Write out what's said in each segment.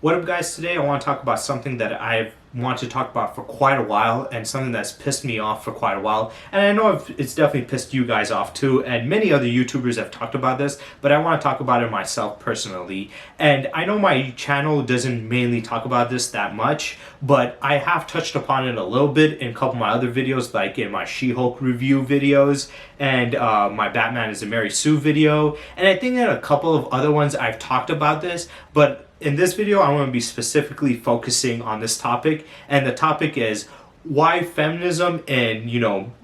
What up, guys? Today I want to talk about something that I've wanted to talk about for quite a while, and something that's pissed me off for quite a while. And I know it's definitely pissed you guys off too, and many other YouTubers have talked about this, but I want to talk about it myself personally. And I know my channel doesn't mainly talk about this that much, but I have touched upon it a little bit in a couple of my other videos, like in my She-Hulk review videos and my Batman is a Mary Sue video. And I think that a couple of other ones I've talked about this, but in this video, I want to be specifically focusing on this topic, and the topic is why feminism in,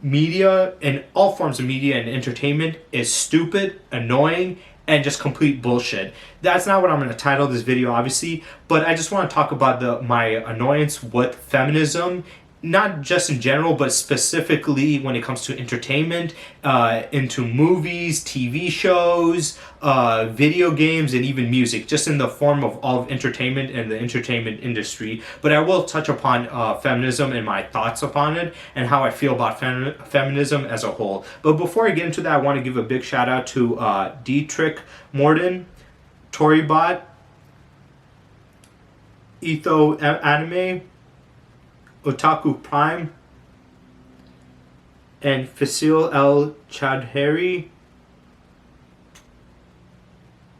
media, in all forms of media and entertainment, is stupid, annoying, and just complete bullshit. That's not what I'm going to title this video, obviously, but I just want to talk about my annoyance with feminism, not just in general, but specifically when it comes to entertainment, into movies, TV shows, video games, and even music, just in the form of all of entertainment and the entertainment industry. But I will touch upon feminism and my thoughts upon it and how I feel about feminism as a whole. But before I get into that, I want to give a big shout out to Dietrich Morden, Toribot, Etho Anime, Otaku Prime, and Fasil El Chadheri,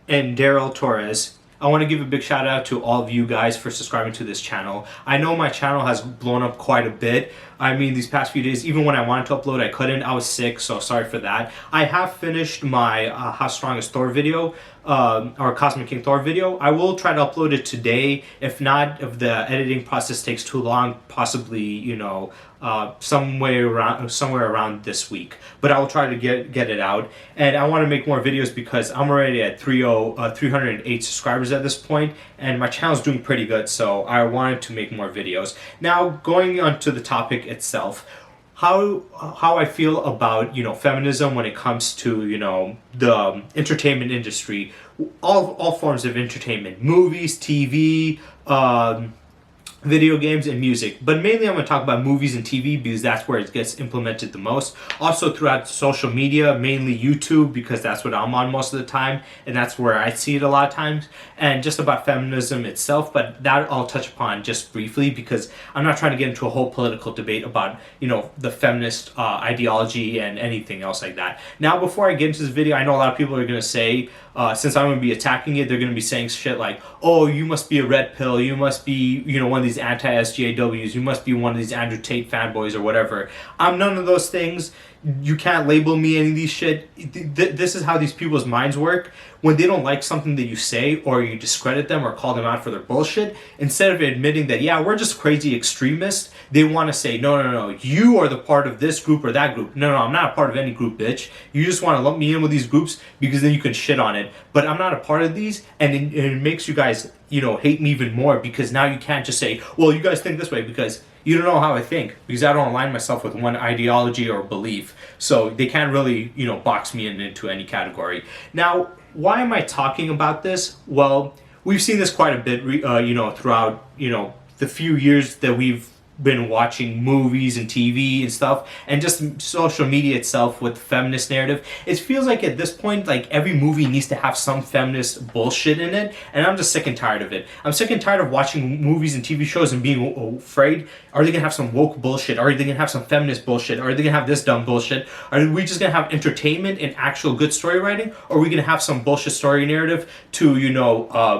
and Daryl Torres. I want to give a big shout out to all of you guys for subscribing to this channel. I know my channel has blown up quite a bit. I mean, these past few days, even when I wanted to upload, I couldn't. I was sick, so sorry for that. I have finished my How Strong is Thor video, or Cosmic King Thor video. I will try to upload it today. If not, if the editing process takes too long, possibly, somewhere around this week. But I will try to get it out. And I want to make more videos because I'm already at 308 subscribers at this point, and my channel is doing pretty good, so I wanted to make more videos. Now, going on to the topic itself, how I feel about feminism when it comes to the entertainment industry, all forms of entertainment, movies, TV, video games, and music. But mainly I'm going to talk about movies and TV because that's where it gets implemented the most. Also throughout social media, mainly YouTube, because that's what I'm on most of the time, and that's where I see it a lot of times. And just about feminism itself, but that I'll touch upon just briefly because I'm not trying to get into a whole political debate about the feminist ideology and anything else like that. Now, before I get into this video, I know a lot of people are going to say, since I'm going to be attacking it, they're going to be saying shit like, oh, you must be a red pill, you must be one of these anti-SJWs, you must be one of these Andrew Tate fanboys or whatever. I'm none of those things. You can't label me any of these shit. This is how these people's minds work. When they don't like something that you say, or you discredit them or call them out for their bullshit, instead of admitting that, yeah, we're just crazy extremists, they want to say, no, you are the part of this group or that group. No, I'm not a part of any group, bitch. You just want to lump me in with these groups because then you can shit on it. But I'm not a part of these, and it makes you guys, hate me even more, because now you can't just say, well, you guys think this way, because you don't know how I think, because I don't align myself with one ideology or belief. So they can't really, box me into any category. Now, why am I talking about this? Well, we've seen this quite a bit, throughout, the few years that we've been watching movies and TV and stuff, and just social media itself with feminist narrative. It feels like at this point, like every movie needs to have some feminist bullshit in it, and I'm just sick and tired of it. I'm sick and tired of watching movies and TV shows and being afraid, are they gonna have some woke bullshit? Are they gonna have some feminist bullshit? Are they gonna have this dumb bullshit? Are we just gonna have entertainment and actual good story writing? Or are we gonna have some bullshit story narrative to,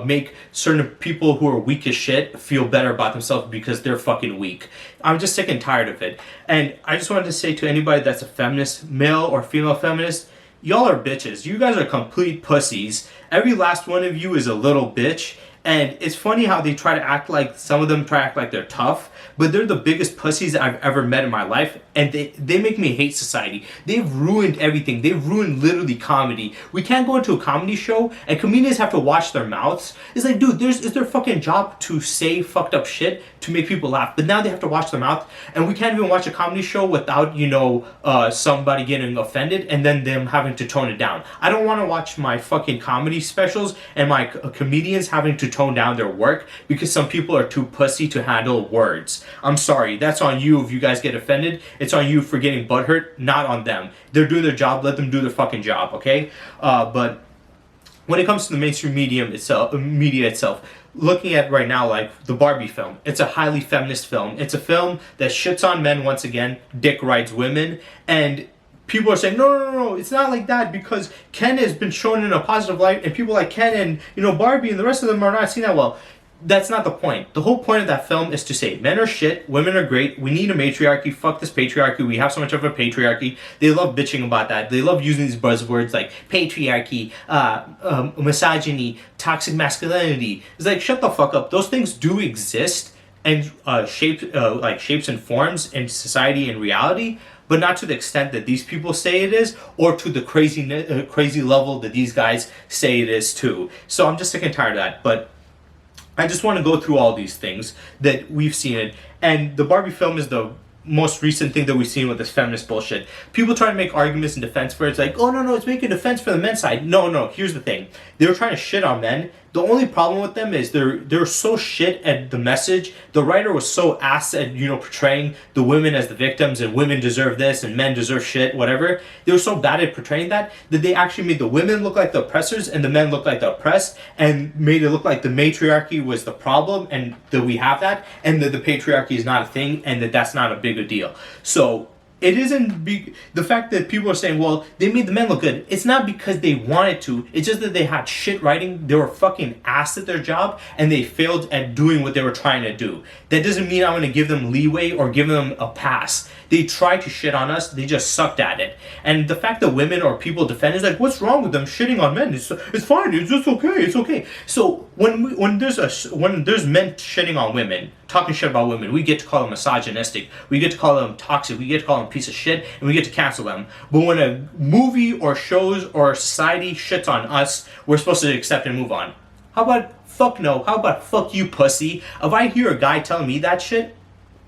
make certain people who are weak as shit feel better about themselves because they're fucking weak? I'm just sick and tired of it. And I just wanted to say to anybody that's a feminist, male or female feminist, y'all are bitches. You guys are complete pussies. Every last one of you is a little bitch. And it's funny how they try to act like, some of them try to act like they're tough, but they're the biggest pussies I've ever met in my life, and they make me hate society. They've ruined everything. They've ruined literally comedy. We can't go into a comedy show and comedians have to watch their mouths. It's like, dude, it's their fucking job to say fucked up shit to make people laugh, but now they have to watch their mouth, and we can't even watch a comedy show without, somebody getting offended and then them having to tone it down. I don't want to watch my fucking comedy specials and my comedians having to tone down their work because some people are too pussy to handle words. I'm sorry, that's on you if you guys get offended. It's on you for getting butthurt, not on them. They're doing their job, let them do their fucking job, okay? But when it comes to the mainstream media itself, looking at right now, like the Barbie film. It's a highly feminist film. It's a film that shits on men once again, dick rides women, and people are saying, no, it's not like that because Ken has been shown in a positive light, and people like Ken and, Barbie and the rest of them are not seeing that well. That's not the point. The whole point of that film is to say men are shit, women are great, we need a matriarchy, fuck this patriarchy, we have so much of a patriarchy. They love bitching about that. They love using these buzzwords like patriarchy, misogyny, toxic masculinity. It's like, shut the fuck up. Those things do exist and shapes and forms in society and reality, but not to the extent that these people say it is, or to the crazy level that these guys say it is too. So I'm just sick and tired of that. But I just want to go through all these things that we've seen it. And the Barbie film is the most recent thing that we've seen with this feminist bullshit. People try to make arguments in defense for it. It's like, oh no, it's making defense for the men's side. No, here's the thing. They were trying to shit on men. The only problem with them is they're so shit at the message. The writer was so ass at, portraying the women as the victims and women deserve this and men deserve shit, whatever. They were so bad at portraying that they actually made the women look like the oppressors and the men look like the oppressed, and made it look like the matriarchy was the problem and that we have that, and that the patriarchy is not a thing and that's not a big a deal. So it isn't the fact that people are saying, well, they made the men look good. It's not because they wanted to. It's just that they had shit writing. They were fucking ass at their job, and they failed at doing what they were trying to do. That doesn't mean I'm going to give them leeway or give them a pass. They tried to shit on us. They just sucked at it. And the fact that women or people defend is like, what's wrong with them shitting on men? It's fine. It's just okay. It's okay. So when there's men shitting on women, talking shit about women, we get to call them misogynistic, we get to call them toxic, we get to call them piece of shit, and we get to cancel them. But when a movie or shows or society shits on us, we're supposed to accept and move on. How about fuck no? How about fuck you, pussy? If I hear a guy telling me that shit,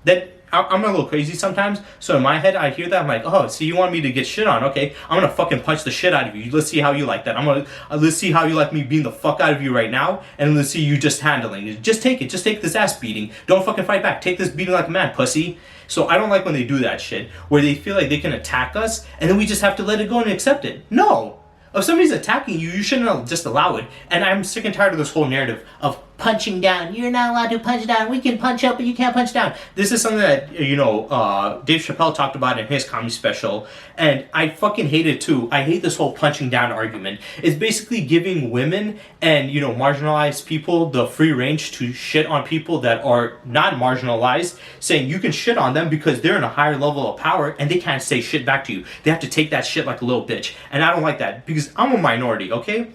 then I'm a little crazy sometimes, so in my head I hear that, I'm like, oh, so you want me to get shit on? Okay, I'm gonna fucking punch the shit out of you. Let's see how you like that. Let's see how you like me beating the fuck out of you right now, and let's see you just handling it. Just take this ass beating. Don't fucking fight back. Take this beating like a man, pussy. So I don't like when they do that shit, where they feel like they can attack us, and then we just have to let it go and accept it. No! If somebody's attacking you, you shouldn't just allow it. And I'm sick and tired of this whole narrative of punching down. You're not allowed to punch down. We can punch up, but you can't punch down. This is something that, Dave Chappelle talked about in his comedy special, and I fucking hate it too. I hate this whole punching down argument. It's basically giving women and, marginalized people the free range to shit on people that are not marginalized, saying you can shit on them because they're in a higher level of power and they can't say shit back to you. They have to take that shit like a little bitch. And I don't like that because I'm a minority, okay?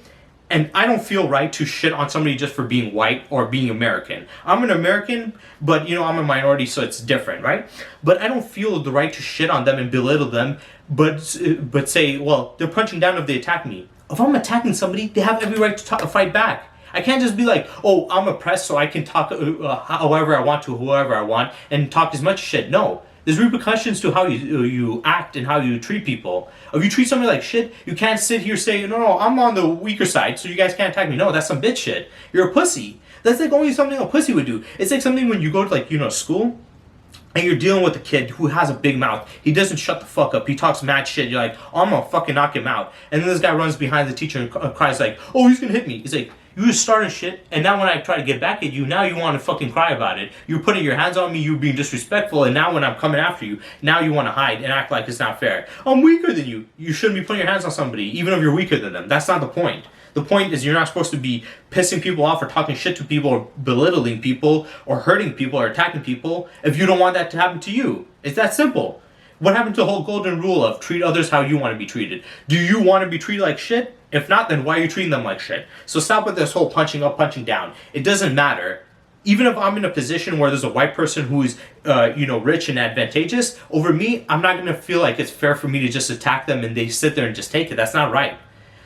And I don't feel right to shit on somebody just for being white or being American. I'm an American, but I'm a minority, so it's different, right? But I don't feel the right to shit on them and belittle them, but say, well, they're punching down if they attack me. If I'm attacking somebody, they have every right to fight back. I can't just be like, oh, I'm oppressed, so I can talk however I want to whoever I want and talk as much shit. No. There's repercussions to how you act and how you treat people. If you treat somebody like shit, you can't sit here saying, no, I'm on the weaker side, so you guys can't attack me. No, that's some bitch shit. You're a pussy. That's like only something a pussy would do. It's like something when you go to school and you're dealing with a kid who has a big mouth. He doesn't shut the fuck up. He talks mad shit. You're like, oh, I'm gonna fucking knock him out. And then this guy runs behind the teacher and cries like, oh, he's gonna hit me. He's like, you just started shit, and now when I try to get back at you, now you want to fucking cry about it. You're putting your hands on me, you're being disrespectful, and now when I'm coming after you, now you want to hide and act like it's not fair. I'm weaker than you. You shouldn't be putting your hands on somebody, even if you're weaker than them. That's not the point. The point is you're not supposed to be pissing people off or talking shit to people or belittling people or hurting people or attacking people if you don't want that to happen to you. It's that simple. What happened to the whole golden rule of treat others how you want to be treated? Do you want to be treated like shit? If not, then why are you treating them like shit? So stop with this whole punching up, punching down. It doesn't matter. Even if I'm in a position where there's a white person who's, rich and advantageous, over me, I'm not going to feel like it's fair for me to just attack them and they sit there and just take it. That's not right.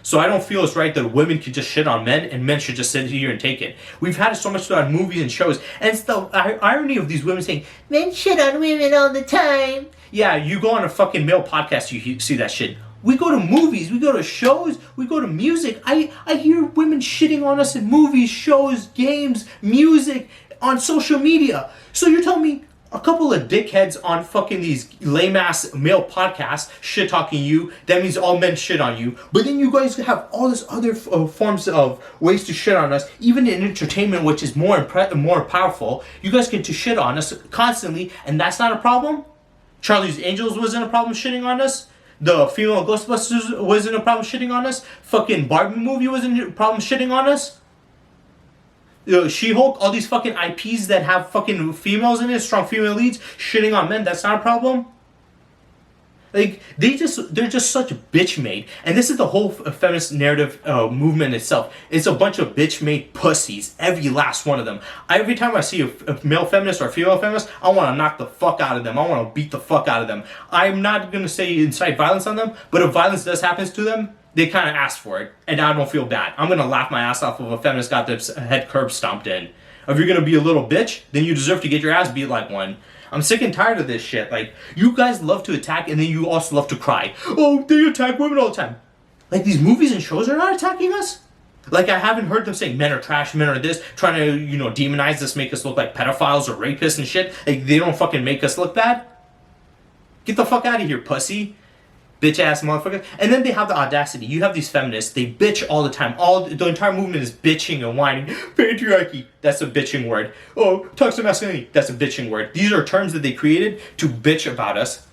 So I don't feel it's right that women can just shit on men and men should just sit here and take it. We've had it so much on movies and shows, and it's the irony of these women saying, men shit on women all the time. Yeah, you go on a fucking male podcast, you see that shit. We go to movies, we go to shows, we go to music. I hear women shitting on us in movies, shows, games, music, on social media. So you're telling me a couple of dickheads on fucking these lame ass male podcasts shit talking you, that means all men shit on you. But then you guys have all this other forms of ways to shit on us, even in entertainment, which is more more powerful. You guys get to shit on us constantly, and that's not a problem. Charlie's Angels wasn't a problem shitting on us. The female Ghostbusters wasn't a problem shitting on us. Fucking Barbie movie wasn't a problem shitting on us. She-Hulk, all these fucking IPs that have fucking females in it, strong female leads, shitting on men, that's not a problem. Like, they're just such bitch-made. And this is the whole feminist narrative movement itself. It's a bunch of bitch-made pussies. Every last one of them. Every time I see a male feminist or a female feminist, I want to knock the fuck out of them. I want to beat the fuck out of them. I'm not going to say incite violence on them, but if violence does happen to them, they kind of ask for it, and I don't feel bad. I'm going to laugh my ass off if a feminist got their head curb stomped in. If you're going to be a little bitch, then you deserve to get your ass beat like one. I'm sick and tired of this shit. Like, you guys love to attack, and then you also love to cry. Oh, they attack women all the time. Like, these movies and shows are not attacking us? Like, I haven't heard them saying men are trash, men are this, trying to, demonize us, make us look like pedophiles or rapists and shit. Like, they don't fucking make us look bad. Get the fuck out of here, pussy. Bitch ass motherfucker. And then they have the audacity. You have these feminists, they bitch all the time. The entire movement is bitching and whining. Patriarchy, that's a bitching word. Oh, toxic masculinity, that's a bitching word. These are terms that they created to bitch about us.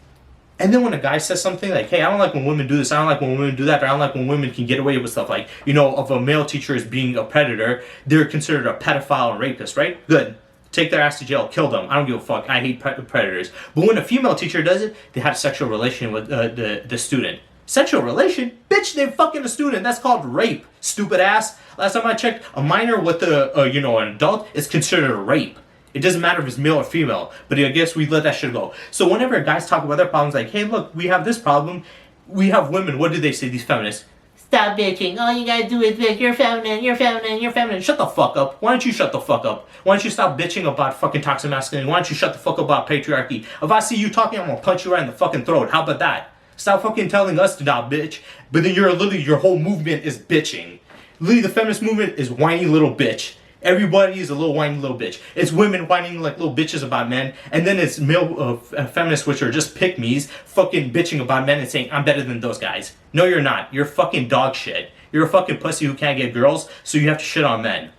And then when a guy says something like, hey, I don't like when women do this, I don't like when women do that, or I don't like when women can get away with stuff like, if a male teacher is being a predator, they're considered a pedophile and rapist, right? Good. Take their ass to jail, kill them. I don't give a fuck. I hate predators. But when a female teacher does it, they have a sexual relation with the student. Sexual relation? Bitch, they're fucking a student. That's called rape, stupid ass. Last time I checked, a minor with an adult is considered a rape. It doesn't matter if it's male or female. But I guess we let that shit go. So whenever guys talk about their problems, like, hey, look, we have this problem. We have women. What do they say, these feminists? Stop bitching. All you gotta do is bitch. You're feminine, you're feminine, you're feminine. Shut the fuck up. Why don't you shut the fuck up? Why don't you stop bitching about fucking toxic masculinity? Why don't you shut the fuck up about patriarchy? If I see you talking, I'm gonna punch you right in the fucking throat. How about that? Stop fucking telling us to not bitch. But then your whole movement is bitching. Literally, the feminist movement is whiny little bitch. Everybody is a little whiny little bitch. It's women whining like little bitches about men, and then it's male feminists, which are just pick-me's, fucking bitching about men and saying, I'm better than those guys. No, you're not. You're fucking dog shit. You're a fucking pussy who can't get girls, so you have to shit on men.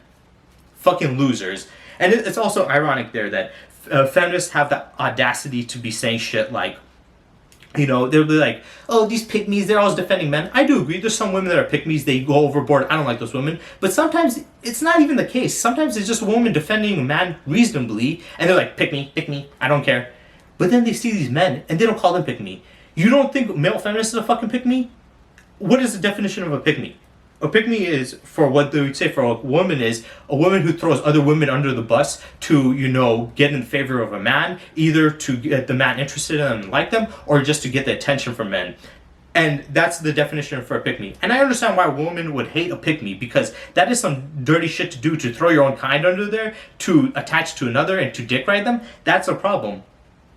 Fucking losers. And it's also ironic there that feminists have the audacity to be saying shit like, they'll be like, oh, these pick-me's, they're always defending men. I do agree, there's some women that are pick-me's, they go overboard, I don't like those women. But sometimes, it's not even the case. Sometimes it's just a woman defending a man reasonably, and they're like, pick me, I don't care. But then they see these men, and they don't call them pick-me. You don't think male feminist is a fucking pick-me? What is the definition of a pick-me? A pick-me is, for what they would say for a woman, is a woman who throws other women under the bus to, get in favor of a man, either to get the man interested in them and like them, or just to get the attention from men. And that's the definition for a pick-me. And I understand why a woman would hate a pick-me, because that is some dirty shit to do, to throw your own kind under there, to attach to another and to dick ride them. That's a problem.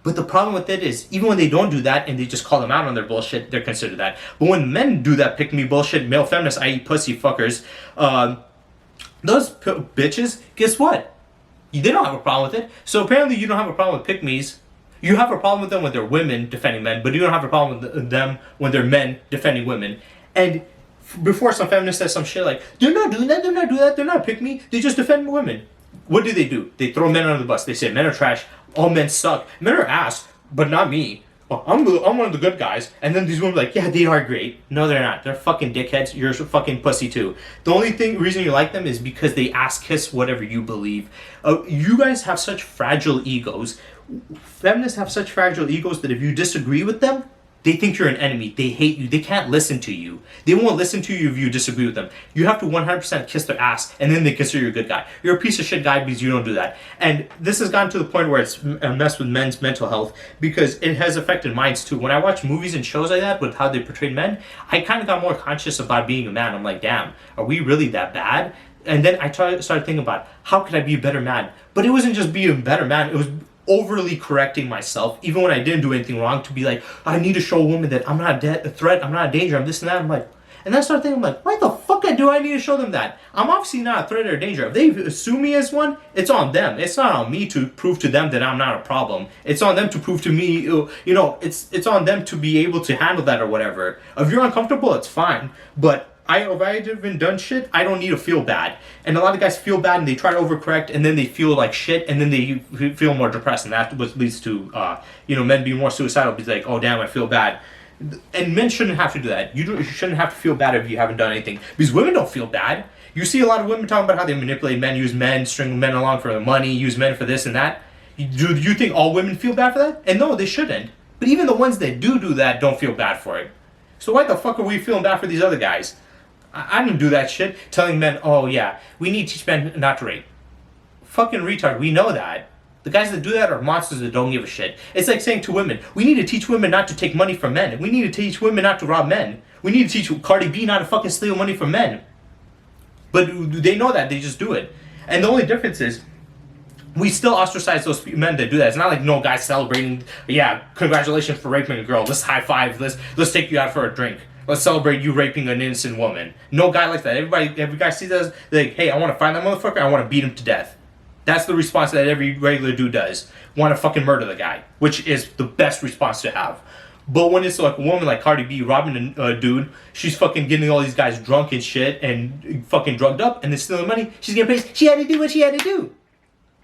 But the problem with it is, even when they don't do that and they just call them out on their bullshit, they're considered that. But when men do that pick-me bullshit, male feminists, i.e. pussy fuckers, those bitches, guess what? They don't have a problem with it. So apparently you don't have a problem with pick-me's. You have a problem with them when they're women defending men, but you don't have a problem with them when they're men defending women. And before some feminist says some shit like, they're not doing that, they're not pick-me, they just defend women. What do? They throw men under the bus. They say men are trash. All men suck. Men are ass, but not me. Oh, I'm one of the good guys. And then these women are like, yeah, they are great. No, they're not. They're fucking dickheads. You're a fucking pussy too. The only reason you like them is because they ass kiss whatever you believe. You guys have such fragile egos. Feminists have such fragile egos that if you disagree with them, they think you're an enemy. They hate you. They can't listen to you. They won't listen to you if you disagree with them. You have to 100% kiss their ass, and then they consider you a good guy. You're a piece of shit guy because you don't do that. And this has gotten to the point where it's messed with men's mental health, because it has affected mine too. When I watch movies and shows like that with how they portrayed men, I kind of got more conscious about being a man. I'm like, damn, are we really that bad? And then I started thinking about, how could I be a better man? But it wasn't just being a better man. It was overly correcting myself, even when I didn't do anything wrong, to be like, I need to show a woman that I'm not a threat, I'm not a danger, I'm this and that. I'm like, And then I started thinking, I'm like, why the fuck do I need to show them that? I'm obviously not a threat or danger. If they assume me as one, it's on them. It's not on me to prove to them that I'm not a problem. It's on them to prove to me, it's on them to be able to handle that or whatever. If you're uncomfortable, it's fine. But if I haven't done shit, I don't need to feel bad. And a lot of guys feel bad and they try to overcorrect and then they feel like shit and then they feel more depressed. And that's what leads to, men being more suicidal. Be like, oh damn, I feel bad. And men shouldn't have to do that. You shouldn't have to feel bad if you haven't done anything. Because women don't feel bad. You see a lot of women talking about how they manipulate men, use men, string men along for money, use men for this and that. Do you think all women feel bad for that? And no, they shouldn't. But even the ones that do that don't feel bad for it. So why the fuck are we feeling bad for these other guys? I didn't do that shit. Telling men, oh yeah, we need to teach men not to rape. Fucking retard, we know that. The guys that do that are monsters that don't give a shit. It's like saying to women, we need to teach women not to take money from men. We need to teach women not to rob men. We need to teach Cardi B not to fucking steal money from men. But they know that, they just do it. And the only difference is, we still ostracize those men that do that. It's not like no guys celebrating, yeah, congratulations for raping a girl. Let's high five, let's take you out for a drink. Let's celebrate you raping an innocent woman. No guy like that. Every guy sees us, they're like, hey, I want to find that motherfucker, I want to beat him to death. That's the response that every regular dude does. Want to fucking murder the guy, which is the best response to have. But when it's like a woman like Cardi B robbing a dude, she's fucking getting all these guys drunk and shit and fucking drugged up and they're stealing money, she's getting paid. She had to do what she had to do.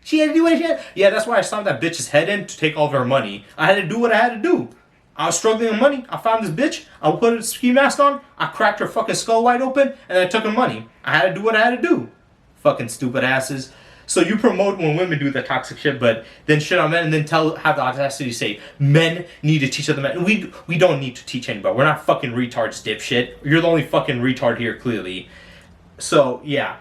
She had to do what she had. Yeah, that's why I slammed that bitch's head in to take all of her money. I had to do what I had to do. I was struggling with money. I found this bitch. I put a ski mask on. I cracked her fucking skull wide open, and I took her money. I had to do what I had to do. Fucking stupid asses. So you promote when women do the toxic shit, but then shit on men, and then have the audacity to say men need to teach other men. We don't need to teach anybody. We're not fucking retards, dipshit. You're the only fucking retard here, clearly. So yeah.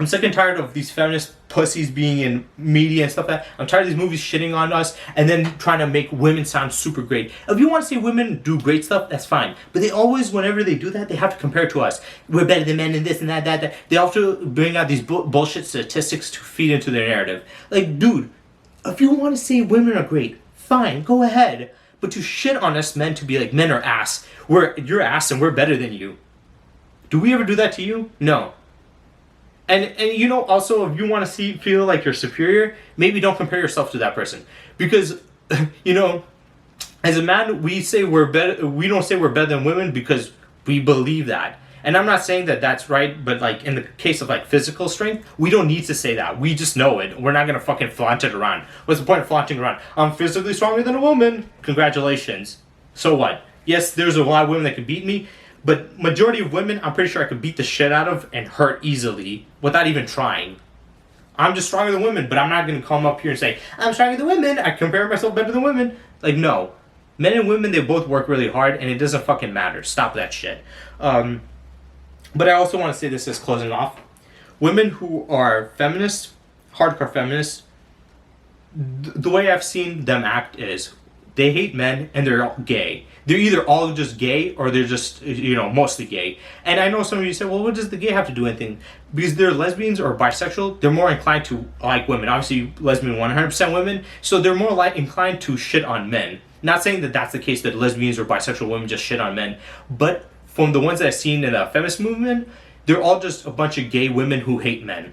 I'm sick and tired of these feminist pussies being in media and stuff like that. I'm tired of these movies shitting on us and then trying to make women sound super great. If you want to see women do great stuff, that's fine. But they always, whenever they do that, they have to compare to us. We're better than men in this and that. They also bring out these bullshit statistics to feed into their narrative. Like, dude, if you want to say women are great, fine, go ahead. But to shit on us men, to be like, men are ass. You're ass and we're better than you. Do we ever do that to you? No. And also, if you want to feel like you're superior, maybe don't compare yourself to that person. Because, as a man, we say we're better. We don't say we're better than women because we believe that. And I'm not saying that that's right, but like in the case of like physical strength, we don't need to say that. We just know it. We're not going to fucking flaunt it around. What's the point of flaunting around? I'm physically stronger than a woman. Congratulations. So what? Yes, there's a lot of women that could beat me. But majority of women, I'm pretty sure I could beat the shit out of and hurt easily without even trying. I'm just stronger than women, but I'm not going to come up here and say, I'm stronger than women, I compare myself better than women. Like, no. Men and women, they both work really hard, and it doesn't fucking matter. Stop that shit. But I also want to say this as closing off. Women who are feminists, hardcore feminists, the way I've seen them act is they hate men and they're all gay. They're either all just gay or they're just, mostly gay. And I know some of you say, well, what does the gay have to do with anything? Because they're lesbians or bisexual, they're more inclined to like women. Obviously, lesbian 100% women, so they're more inclined to shit on men. Not saying that that's the case, that lesbians or bisexual women just shit on men. But from the ones that I've seen in the feminist movement, they're all just a bunch of gay women who hate men.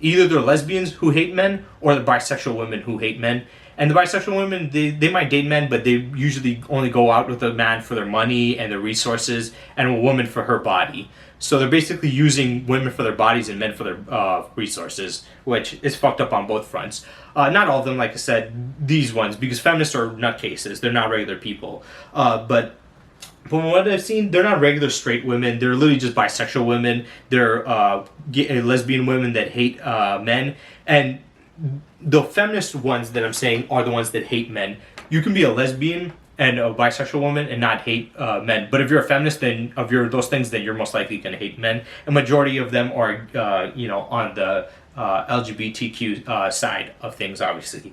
Either they're lesbians who hate men or the bisexual women who hate men. And the bisexual women, they might date men, but they usually only go out with a man for their money and their resources and a woman for her body. So they're basically using women for their bodies and men for their resources, which is fucked up on both fronts. Not all of them, like I said, these ones, because feminists are nutcases. They're not regular people. But from what I've seen, they're not regular straight women. They're literally just bisexual women. They're lesbian women that hate men. And the feminist ones that I'm saying are the ones that hate men. You can be a lesbian and a bisexual woman and not hate men. But if you're a feminist, then if you're those things, then you're most likely going to hate men. A majority of them are, on the LGBTQ side of things, obviously.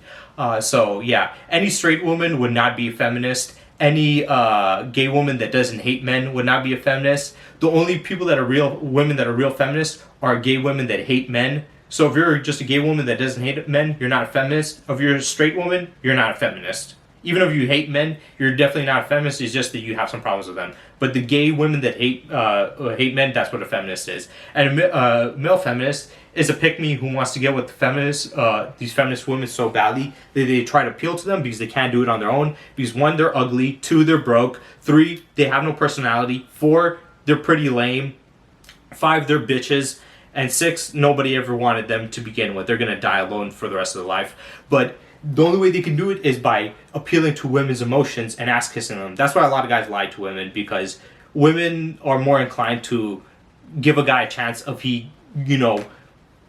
So yeah, any straight woman would not be a feminist. Any gay woman that doesn't hate men would not be a feminist. The only people that are real women that are real feminists are gay women that hate men. So if you're just a gay woman that doesn't hate men, you're not a feminist. If you're a straight woman, you're not a feminist. Even if you hate men, you're definitely not a feminist. It's just that you have some problems with them. But the gay women that hate men, that's what a feminist is. And a male feminist is a pick me who wants to get with the feminists, these feminist women so badly that they try to appeal to them because they can't do it on their own. Because one, they're ugly. Two, they're broke. Three, they have no personality. Four, they're pretty lame. Five, they're bitches. And six, nobody ever wanted them to begin with. They're gonna die alone for the rest of their life. But the only way they can do it is by appealing to women's emotions and ass kissing them. That's why a lot of guys lie to women, because women are more inclined to give a guy a chance if he,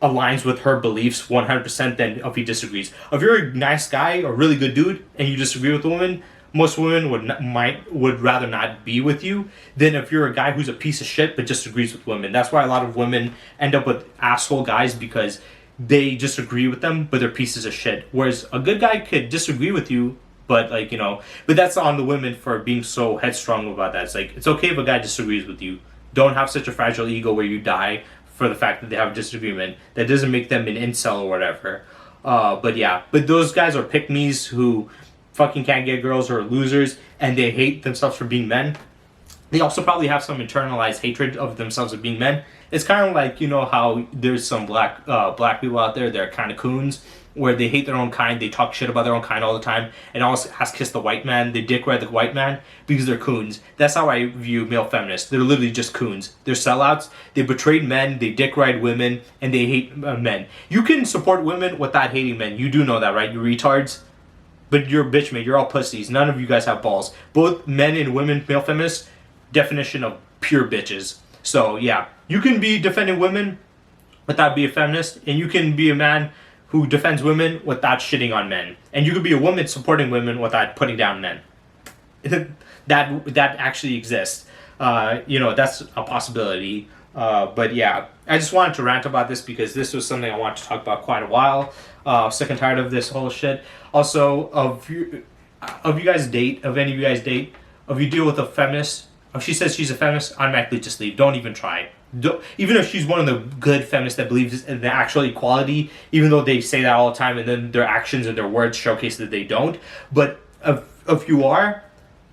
aligns with her beliefs 100% than if he disagrees. If you're a nice guy, a really good dude, and you disagree with a woman, most women would rather not be with you than if you're a guy who's a piece of shit but disagrees with women. That's why a lot of women end up with asshole guys, because they disagree with them but they're pieces of shit. Whereas a good guy could disagree with you, but but that's on the women for being so headstrong about that. It's like, it's okay if a guy disagrees with you. Don't have such a fragile ego where you die for the fact that they have a disagreement. That doesn't make them an incel or whatever. But those guys are pick-me's who fucking can't get girls, or losers, and they hate themselves for being men. They also probably have some internalized hatred of themselves of being men. It's kind of like, how there's some black people out there that are kind of coons, where they hate their own kind, they talk shit about their own kind all the time, and always has kiss the white man, they dick ride the white man because they're coons. That's how I view male feminists. They're literally just coons. They're sellouts. They betrayed men, they dick ride women, and they hate men. You can support women without hating men. You do know that, right? You retards. But you're a bitch, mate. You're all pussies. None of you guys have balls. Both men and women, male feminists, definition of pure bitches. So yeah, you can be defending women without being a feminist, and you can be a man who defends women without shitting on men, and you could be a woman supporting women without putting down men. That actually exists. That's a possibility. But yeah, I just wanted to rant about this because this was something I wanted to talk about quite a while. Sick and tired of this whole shit. Also, of you guys date, if you deal with a feminist, if she says she's a feminist, automatically just leave. Don't even try. Even if she's one of the good feminists that believes in the actual equality, even though they say that all the time and then their actions and their words showcase that they don't. But if you are,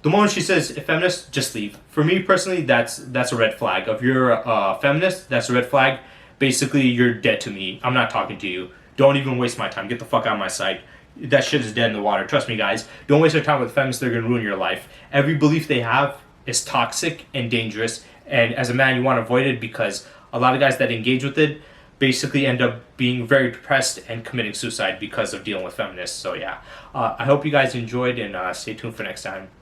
the moment she says a feminist, just leave. For me personally, that's a red flag. If you're a feminist, that's a red flag. Basically, you're dead to me. I'm not talking to you. Don't even waste my time. Get the fuck out of my sight. That shit is dead in the water. Trust me, guys. Don't waste your time with feminists. They're going to ruin your life. Every belief they have is toxic and dangerous. And as a man, you want to avoid it, because a lot of guys that engage with it basically end up being very depressed and committing suicide because of dealing with feminists. So yeah, I hope you guys enjoyed, and stay tuned for next time.